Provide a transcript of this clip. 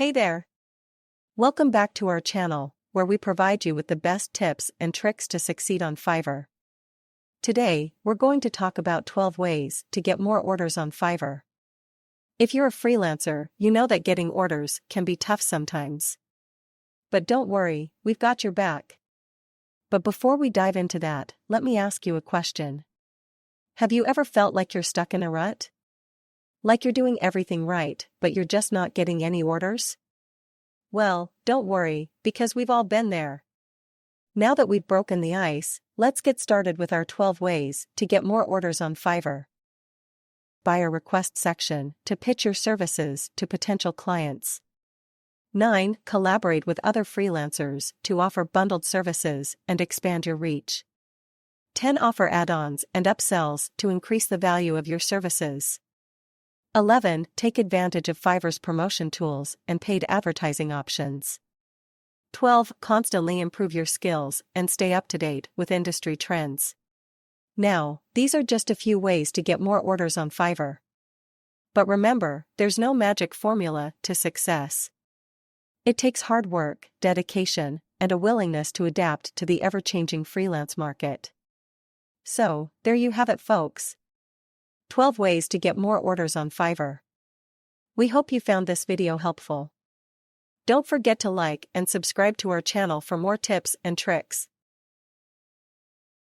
Hey there! Welcome back to our channel, where we provide you with the best tips and tricks to succeed on Fiverr. Today, we're going to talk about 12 ways to get more orders on Fiverr. If you're a freelancer, you know that getting orders can be tough sometimes. But don't worry, we've got your back. But before we dive into that, let me ask you a question. Have you ever felt like you're stuck in a rut? Like you're doing everything right, but you're just not getting any orders? Well, don't worry, because we've all been there. Now that we've broken the ice, let's get started with our 12 ways to get more orders on Fiverr. Buyer request section to pitch your services to potential clients. 9. Collaborate with other freelancers to offer bundled services and expand your reach. 10. Offer add-ons and upsells to increase the value of your services. 11. Take advantage of Fiverr's promotion tools and paid advertising options. 12. Constantly improve your skills and stay up to date with industry trends. Now, these are just a few ways to get more orders on Fiverr. But remember, there's no magic formula to success. It takes hard work, dedication, and a willingness to adapt to the ever-changing freelance market. So, there you have it, folks. 12 ways to get more orders on Fiverr. We hope you found this video helpful. Don't forget to like and subscribe to our channel for more tips and tricks.